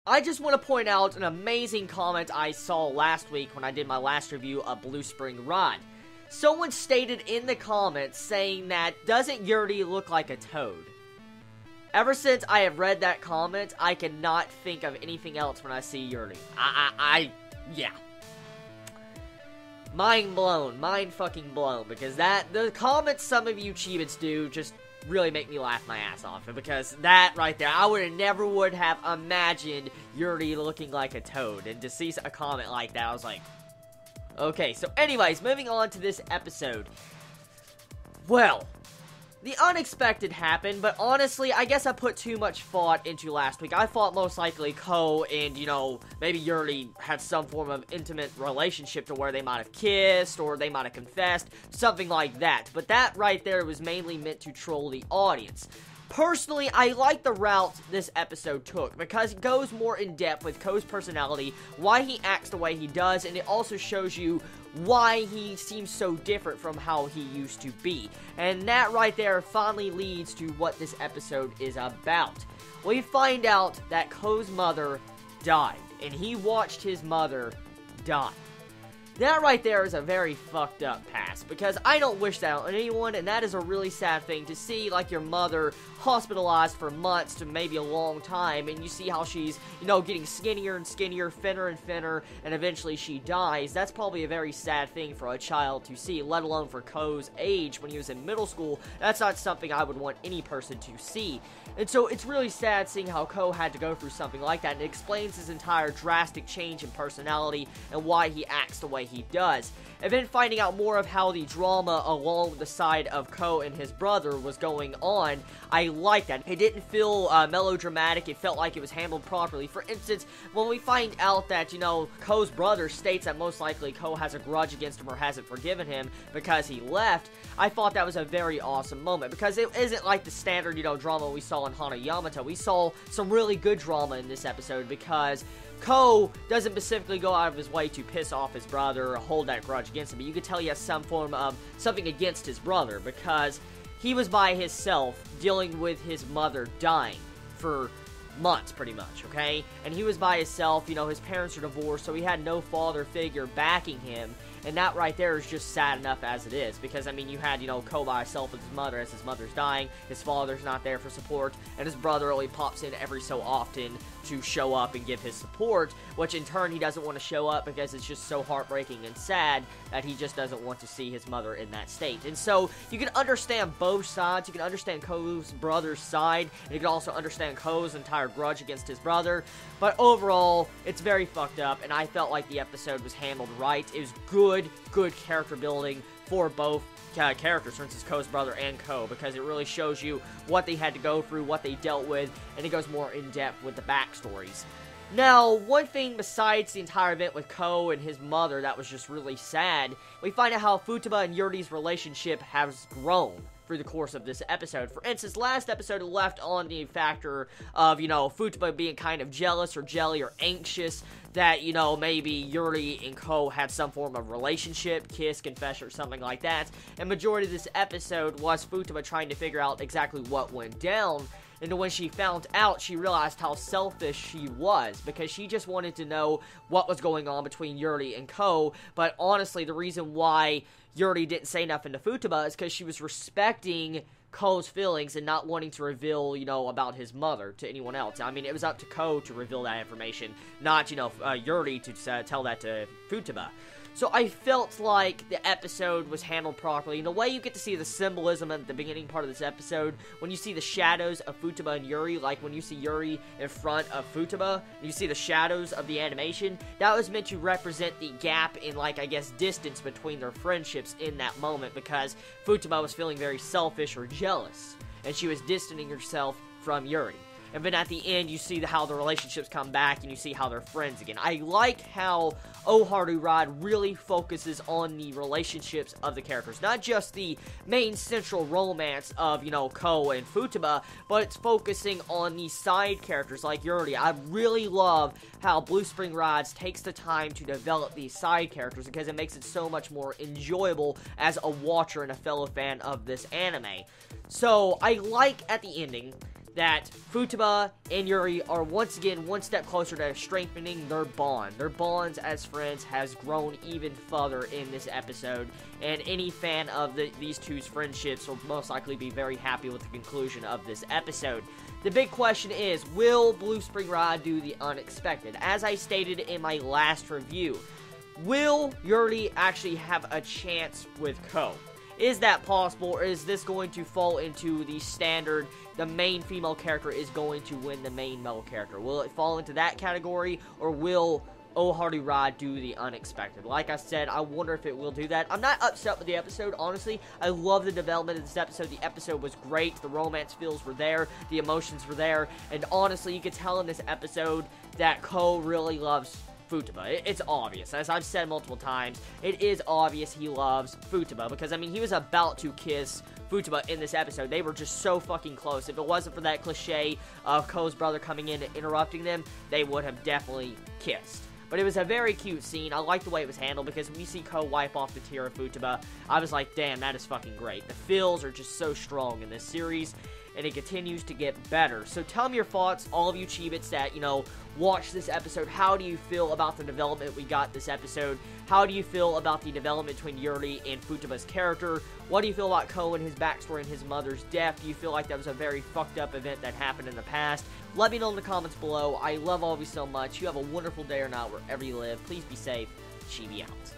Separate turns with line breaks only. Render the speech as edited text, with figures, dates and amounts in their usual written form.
I just want to point out an amazing comment I saw last week when I did my last review of Blue Spring Rod. Someone stated in the comments saying that, doesn't Yuri look like a toad? Ever since I have read that comment, I cannot think of anything else when I see Yuri. Yeah. Mind blown, mind fucking blown, because the comments some of you Chibits do just really make me laugh my ass off, because that right there, I never would have imagined Yuri looking like a toad, and to see a comment like that, I was like, okay. So anyways, moving on to this episode. Well, the unexpected happened, but honestly, I guess I put too much thought into last week. I thought most likely Ko and, maybe Yuri had some form of intimate relationship to where they might have kissed, or they might have confessed, something like that. But that right there was mainly meant to troll the audience. Personally, I like the route this episode took, because it goes more in depth with Ko's personality, why he acts the way he does, and it also shows you why he seems so different from how he used to be. And that right there finally leads to what this episode is about. We find out that Ko's mother died, and he watched his mother die. That right there is a very fucked up past, because I don't wish that on anyone, and that is a really sad thing to see, like your mother hospitalized for months to maybe a long time, and you see how she's, getting skinnier and skinnier, thinner and thinner, and eventually she dies. That's probably a very sad thing for a child to see, let alone for Ko's age when he was in middle school. That's not something I would want any person to see. And so it's really sad seeing how Ko had to go through something like that, and it explains his entire drastic change in personality and why he acts the way he does. And then finding out more of how the drama along the side of Ko and his brother was going on, I like that. It didn't feel melodramatic, it felt like it was handled properly. For instance, when we find out that, Ko's brother states that most likely Ko has a grudge against him or hasn't forgiven him because he left, I thought that was a very awesome moment, because it isn't like the standard, drama we saw in Hana Yamato. We saw some really good drama in this episode, because Ko doesn't specifically go out of his way to piss off his brother or hold that grudge against him, but you could tell he has some form of something against his brother, because he was by himself dealing with his mother dying for months, pretty much, okay? And he was by himself, his parents are divorced, so he had no father figure backing him, and that right there is just sad enough as it is, because, you had, Ko by himself with his mother as his mother's dying, his father's not there for support, and his brother only pops in every so often to show up and give his support, which in turn he doesn't want to show up because it's just so heartbreaking and sad that he just doesn't want to see his mother in that state. And so, you can understand both sides. You can understand Ko's brother's side, and you can also understand Ko's entire grudge against his brother, but overall, it's very fucked up, and I felt like the episode was handled right. It was good character building for both characters, for instance, Ko's brother and Ko, because it really shows you what they had to go through, what they dealt with, and it goes more in depth with the backstories. Now, one thing besides the entire event with Ko and his mother that was just really sad, we find out how Futaba and Yuri's relationship has grown through the course of this episode. For instance, last episode left on the factor of, Futaba being kind of jealous or jelly or anxious that, maybe Yuri and Ko had some form of relationship, kiss, confession, or something like that. And majority of this episode was Futaba trying to figure out exactly what went down. And when she found out, she realized how selfish she was, because she just wanted to know what was going on between Yuri and Ko. But honestly, the reason why Yuri didn't say nothing to Futaba is because she was respecting Ko's feelings and not wanting to reveal, about his mother to anyone else. It was up to Ko to reveal that information, not, Yuri to tell that to Futaba. So I felt like the episode was handled properly. In a way, you get to see the symbolism at the beginning part of this episode, when you see the shadows of Futaba and Yuri, like when you see Yuri in front of Futaba, and you see the shadows of the animation, that was meant to represent the gap in, distance between their friendships in that moment, because Futaba was feeling very selfish or jealous, and she was distancing herself from Yuri. And then at the end, you see how the relationships come back, and you see how they're friends again. I like how Aoharu Haru Ride really focuses on the relationships of the characters. Not just the main central romance of, Ko and Futaba, but it's focusing on the side characters like Yuri. I really love how Blue Spring Rides takes the time to develop these side characters, because it makes it so much more enjoyable as a watcher and a fellow fan of this anime. So, I like at the ending that Futaba and Yuri are once again one step closer to strengthening their bond. Their bonds as friends has grown even further in this episode, and any fan of these two's friendships will most likely be very happy with the conclusion of this episode. The big question is, will Blue Spring Ride do the unexpected? As I stated in my last review, will Yuri actually have a chance with Ko? Is that possible, or is this going to fall into the standard, the main female character is going to win the main male character? Will it fall into that category, or will Ao Haru Ride do the unexpected? Like I said, I wonder if it will do that. I'm not upset with the episode, honestly. I love the development of this episode. The episode was great. The romance feels were there. The emotions were there. And honestly, you could tell in this episode that Ko really loves Futaba. It's obvious. As I've said multiple times, it is obvious he loves Futaba, because, I mean, he was about to kiss Futaba in this episode. They were just so fucking close. If it wasn't for that cliche of Ko's brother coming in and interrupting them, they would have definitely kissed. But it was a very cute scene. I like the way it was handled, because when we see Ko wipe off the tear of Futaba, I was like, damn, that is fucking great. The feels are just so strong in this series, and it continues to get better. So tell me your thoughts, all of you Chibits that, you know, watch this episode. How do you feel about the development we got this episode? How do you feel about the development between Yuri and Futaba's character? What do you feel about Ko and his backstory and his mother's death? Do you feel like that was a very fucked up event that happened in the past? Let me know in the comments below. I love all of you so much. You have a wonderful day or night wherever you live. Please be safe. Chibi out.